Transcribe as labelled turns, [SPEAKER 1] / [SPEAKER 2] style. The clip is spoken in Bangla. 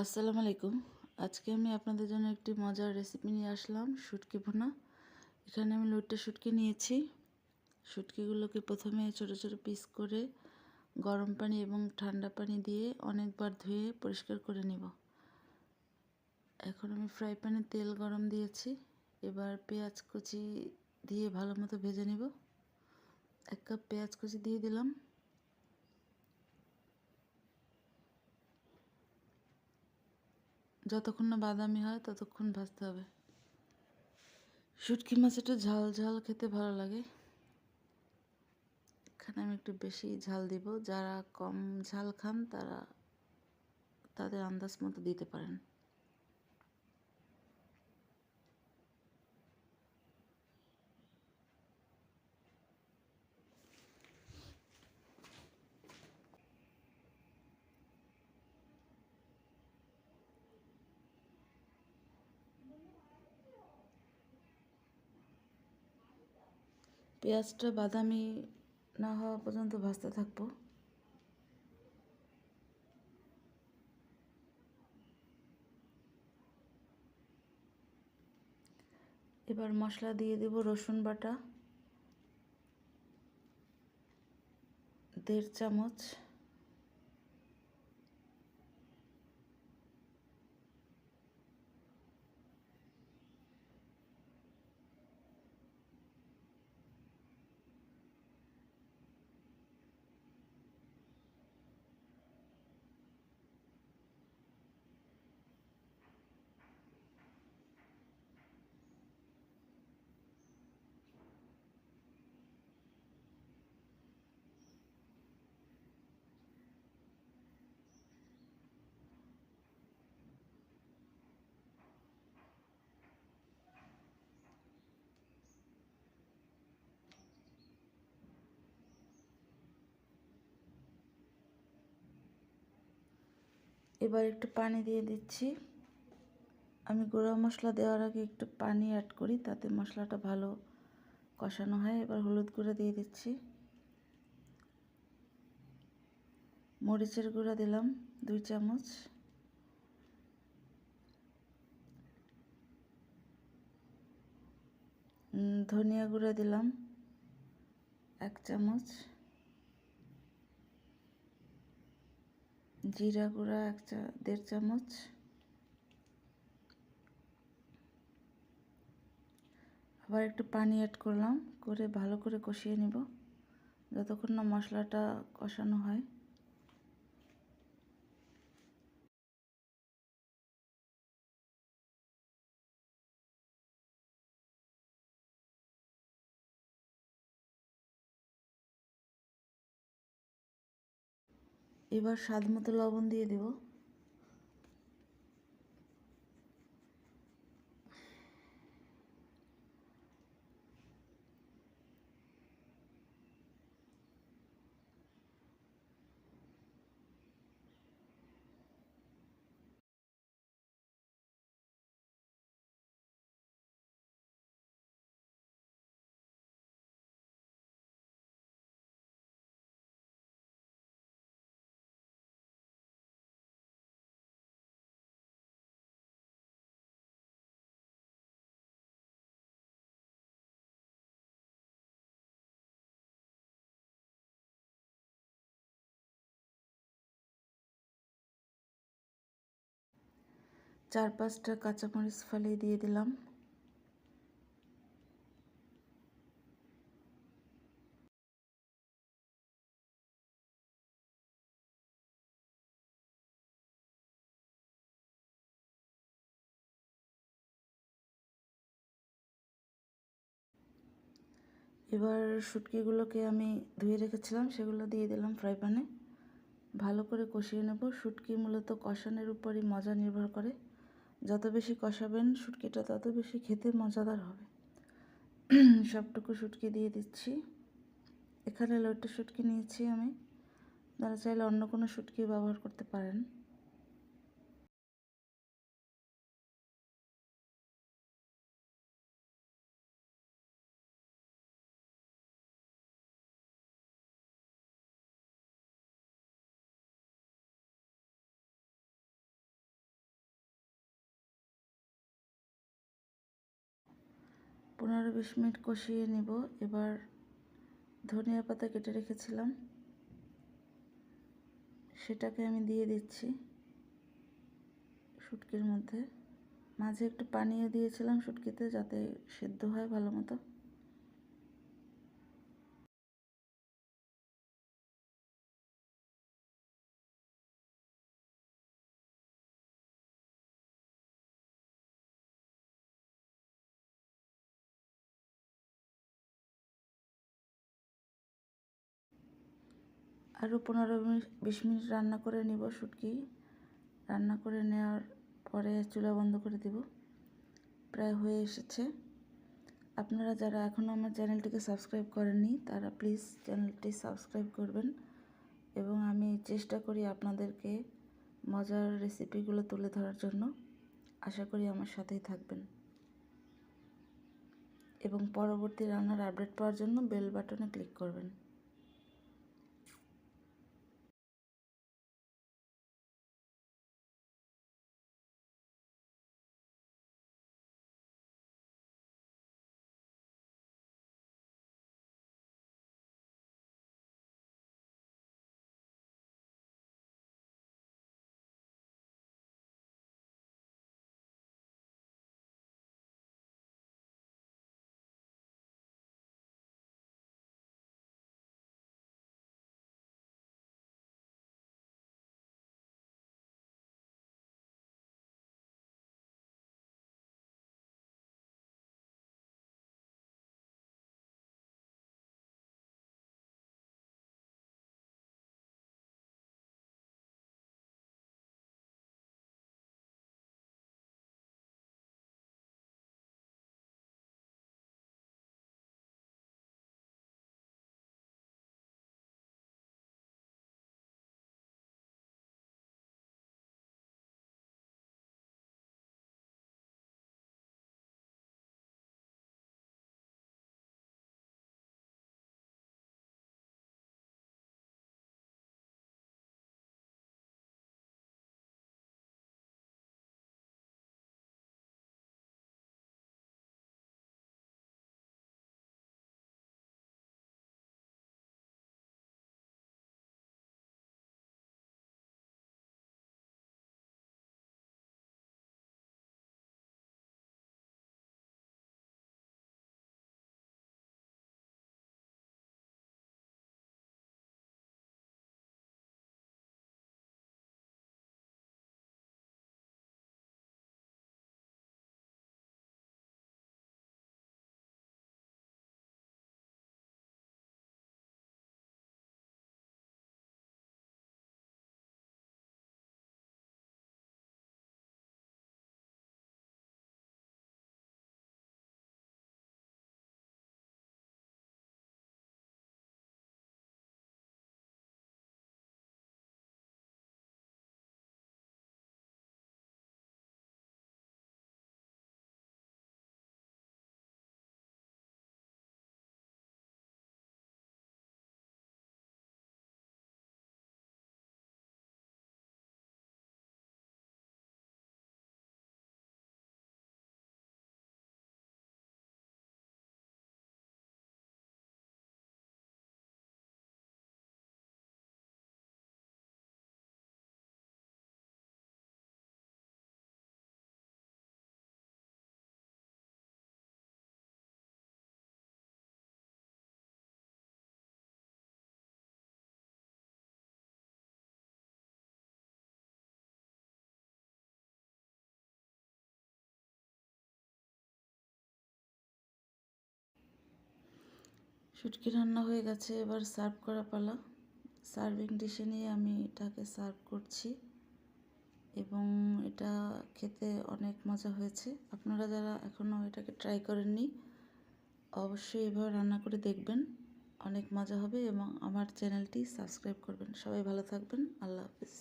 [SPEAKER 1] আসসালামু আলাইকুম। আজকে আমি আপনাদের জন্য একটি মজার রেসিপি নিয়ে আসলাম, শুটকি ভুনা। এখানে আমি লইট্টা শুটকি নিয়েছি। শুটকিগুলোকে প্রথমে ছোট ছোট পিস করে গরম পানি এবং ঠান্ডা পানি দিয়ে অনেকবার ধুয়ে পরিষ্কার করে নেব। এখন আমি ফ্রাই প্যানে তেল গরম দিয়েছি। এবার পেঁয়াজ কুচি দিয়ে ভালো মতো ভেজে নেব। 1 কাপ পেঁয়াজ কুচি দিয়ে দিলাম। যতক্ষণ না বাদামি হয় ততক্ষণ ভাজতে হবে। শুটকি মাছ একটু ঝাল ঝাল খেতে ভালো লাগে। এখানে আমি একটু বেশি ঝাল দিব। যারা কম ঝাল খান তারা তাদের আন্দাজ মতো দিতে পারেন। পেঁয়াজটা বাদামি না হওয়া পর্যন্ত ভাজতে থাকবো। এবার মশলা দিয়ে দেব। রসুন বাটা 1.5 চামচ, এবার একটু পানি দিয়ে দিচ্ছি। আমি গুঁড়া মশলা দেওয়ার আগে একটু পানি অ্যাড করি, তাতে মশলাটা ভালো কষানো হয়। এবার হলুদ গুঁড়া দিয়ে দিচ্ছি। মরিচের গুঁড়া দিলাম 2 চামচ, ধনিয়া গুঁড়া দিলাম 1 চামচ, জিরা গুঁড়া 1.5 চামচ, আবার একটু পানি অ্যাড করলাম, করে ভালো করে কষিয়ে নেব যতক্ষণ না মশলাটা কষানো হয়। এবার স্বাদ মতো লবণ দিয়ে দেব। চার পাঁচটা কাঁচামরিচ ফালিয়ে দিয়ে দিলাম। এবার শুটকিগুলোকে আমি ধুয়ে রেখেছিলাম সেগুলো দিয়ে দিলাম ফ্রাই প্যানে। ভালো করে কষিয়ে নেব। শুটকি মূলত কষানোর উপরই মজা নির্ভর করে। যত বেশি কষাবেন শুটকিটা তত বেশি খেতে মজাদার হবে। সবটুকু শুটকি দিয়ে দিচ্ছি। এখানে লইট্টা শুটকি নিয়েছি আমি, আপনারা চাইলে অন্য কোনো শুটকি ব্যবহার করতে পারেন। 15-20 মিনিট কষিয়ে নিব। এবার ধনিয়া পাতা কেটে রেখেছিলাম, সেটাকে আমি দিয়ে দিচ্ছি শুটকির মধ্যে। মাঝে একটু পানিও দিয়েছিলাম শুটকিতে, যাতে সেদ্ধ হয় ভালো মতো। আরও 15-20 মিনিট রান্না করে নিব শুটকি। রান্না করে নেওয়ার পরে চুলা বন্ধ করে দিব। প্রায় হয়ে এসেছে। আপনারা যারা এখনও আমার চ্যানেলটিকে সাবস্ক্রাইব করেননি তারা প্লিজ চ্যানেলটি সাবস্ক্রাইব করবেন, এবং আমি চেষ্টা করি আপনাদেরকে মজার রেসিপিগুলো তুলে ধরার জন্য। আশা করি আমার সাথেই থাকবেন, এবং পরবর্তী রান্নার আপডেট পাওয়ার জন্য বেল বাটনে ক্লিক করবেন। শুটকি রান্না হয়ে গেছে, এবার সার্ভ করা পালা। সার্ভিং ডিশে নিয়ে আমি এটাকে সার্ভ করছি, এবং এটা খেতে অনেক মজা হয়েছে। আপনারা যারা এখনও এটাকে ট্রাই করেননি অবশ্যই এভাবে রান্না করে দেখবেন, অনেক মজা হবে, এবং আমার চ্যানেলটি সাবস্ক্রাইব করবেন। সবাই ভালো থাকবেন। আল্লাহ হাফিজ।